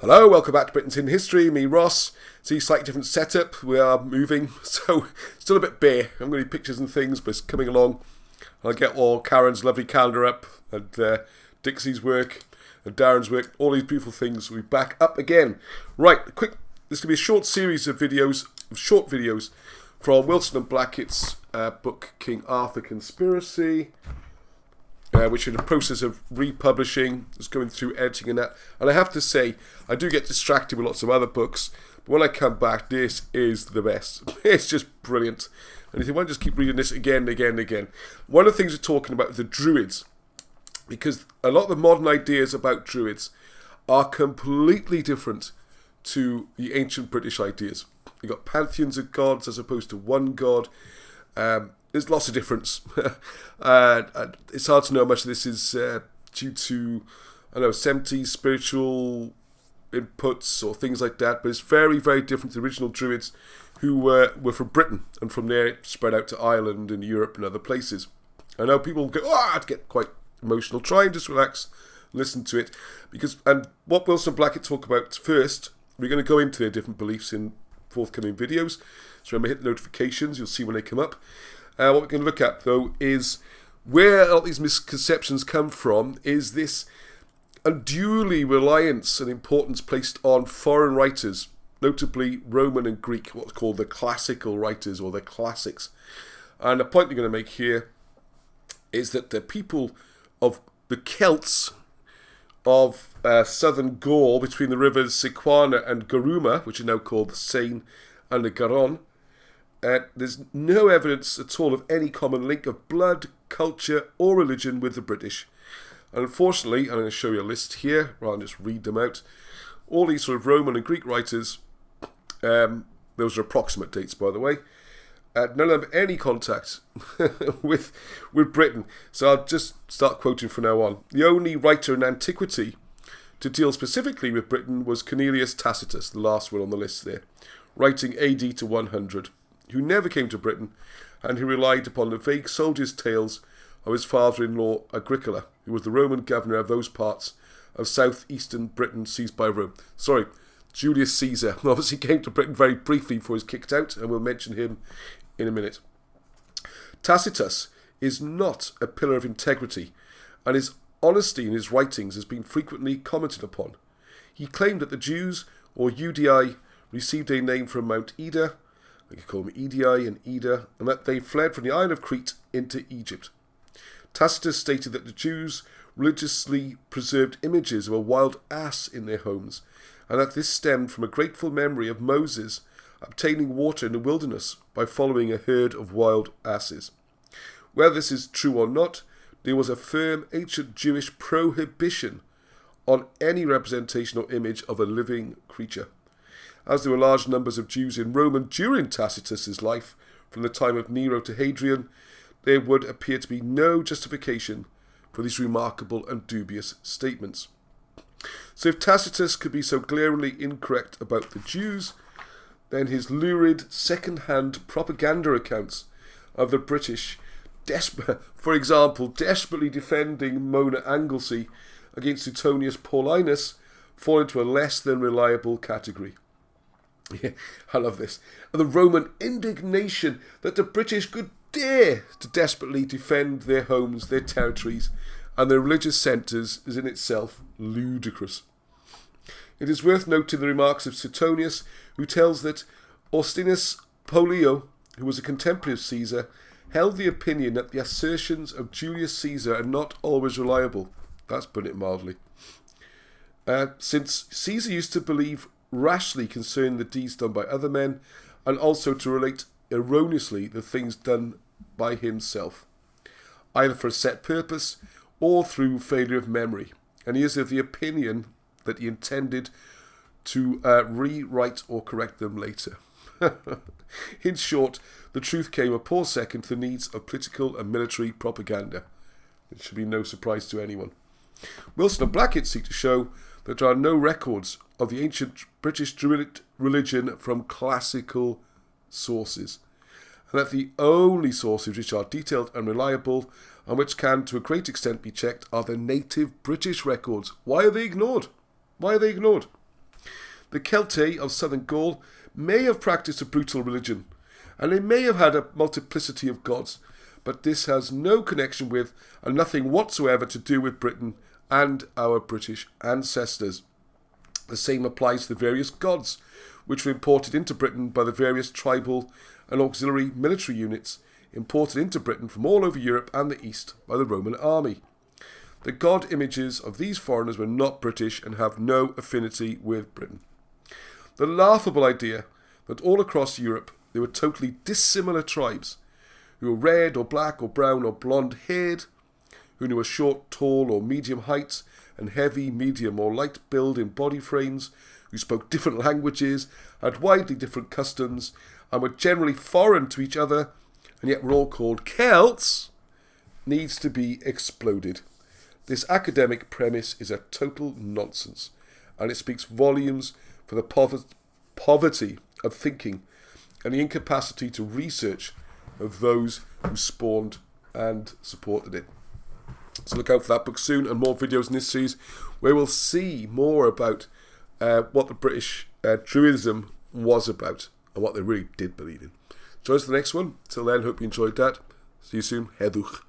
Hello, welcome back to Britain's Hidden History. Me, Ross. See, slightly different setup. We are moving, so still a bit bare. I'm going to do pictures and things, but it's coming along. I'll get all Karen's lovely calendar up, and Dixie's work, and Darren's work, all these beautiful things. We'll be back up again. Right, this is going to be a short series of videos, short videos, from Wilson and Blackett's book, King Arthur Conspiracy. Which are in the process of republishing, is going through editing and that. And I have to say, I do get distracted with lots of other books, but when I come back, this is the best. It's just brilliant. And if you want to just keep reading this again and again and again. One of the things we're talking about is the druids, because a lot of the modern ideas about druids are completely different to the ancient British ideas. You've got pantheons of gods as opposed to one god. There's lots of difference. It's hard to know how much of this is due to, 70s spiritual inputs or things like that, but it's very, very different to the original druids who were from Britain, and from there it spread out to Ireland and Europe and other places. I know people go, I'd get quite emotional. Try and just relax, listen to it, and what Wilson and Blackett talk about first, we're going to go into their different beliefs in forthcoming videos. So remember, hit the notifications, you'll see when they come up. What we're going to look at, though, is where all these misconceptions come from, is this unduly reliance and importance placed on foreign writers, notably Roman and Greek, what's called the classical writers or the classics. And the point we're going to make here is that the people of the Celts of southern Gaul, between the rivers Sequana and Garuma, which are now called the Seine and the Garonne, there's no evidence at all of any common link of blood, culture or religion with the British. And unfortunately, I'm going to show you a list here, rather than just read them out. All these sort of Roman and Greek writers, those are approximate dates by the way, none of them have any contact with Britain. So I'll just start quoting from now on. The only writer in antiquity to deal specifically with Britain was Cornelius Tacitus, the last one on the list there, writing AD to 100. Who never came to Britain, and who relied upon the vague soldiers' tales of his father-in-law Agricola, who was the Roman governor of those parts of southeastern Britain seized by Rome. Sorry, Julius Caesar obviously came to Britain very briefly before he was kicked out, and we'll mention him in a minute. Tacitus is not a pillar of integrity, and his honesty in his writings has been frequently commented upon. He claimed that the Jews, or Judei, received a name from Mount Ida, I could call them Edii and Ida, and that they fled from the island of Crete into Egypt. Tacitus stated that the Jews religiously preserved images of a wild ass in their homes, and that this stemmed from a grateful memory of Moses obtaining water in the wilderness by following a herd of wild asses. Whether this is true or not, there was a firm ancient Jewish prohibition on any representation or image of a living creature. As there were large numbers of Jews in Rome during Tacitus's life, from the time of Nero to Hadrian, there would appear to be no justification for these remarkable and dubious statements. So if Tacitus could be so glaringly incorrect about the Jews, then his lurid second-hand propaganda accounts of the British, for example, desperately defending Mona Anglesey against Suetonius Paulinus, fall into a less than reliable category. Yeah, I love this. And the Roman indignation that the British could dare to desperately defend their homes, their territories, and their religious centres is in itself ludicrous. It is worth noting the remarks of Suetonius, who tells that Austinus Pollio, who was a contemporary of Caesar, held the opinion that the assertions of Julius Caesar are not always reliable. That's putting it mildly. Since Caesar used to believe rashly concerning the deeds done by other men, and also to relate erroneously the things done by himself, either for a set purpose or through failure of memory. And he is of the opinion that he intended to rewrite or correct them later. In short, the truth came a poor second to the needs of political and military propaganda. It should be no surprise to anyone. Wilson and Blackett seek to show that there are no records of the ancient British Druid religion from classical sources, and that the only sources which are detailed and reliable, and which can to a great extent be checked, are the native British records. Why are they ignored? Why are they ignored? The Celtae of southern Gaul may have practiced a brutal religion, and they may have had a multiplicity of gods, but this has no connection with and nothing whatsoever to do with Britain and our British ancestors. The same applies to the various gods which were imported into Britain by the various tribal and auxiliary military units imported into Britain from all over Europe and the East by the Roman army. The god images of these foreigners were not British and have no affinity with Britain. The laughable idea that all across Europe there were totally dissimilar tribes who were red or black or brown or blonde haired, who were short, tall or medium height, and heavy, medium or light build in body frames, who spoke different languages, had widely different customs, and were generally foreign to each other, and yet were all called Celts, needs to be exploded. This academic premise is a total nonsense, and it speaks volumes for the poverty of thinking and the incapacity to research of those who spawned and supported it. So look out for that book soon, and more videos in this series where we'll see more about what the British druidism was about and what they really did believe in. Join us for the next one. Till then, hope you enjoyed that. See you soon. Heddwch.